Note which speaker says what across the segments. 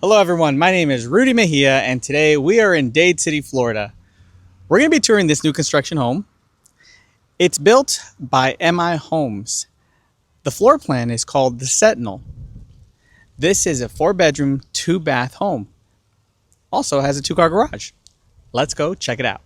Speaker 1: Hello everyone, my name is Rudy Mejia and today we are in Dade City, Florida. We're going to be touring this new construction home. It's built by MI Homes. The floor plan is called the Sentinel. This is a 4-bedroom, 2-bath home. Also has a 2-car garage. Let's go check it out.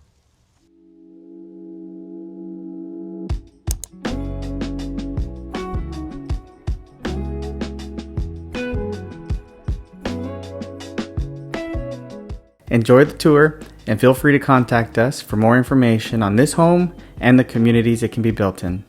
Speaker 1: Enjoy the tour and feel free to contact us for more information on this home and the communities it can be built in.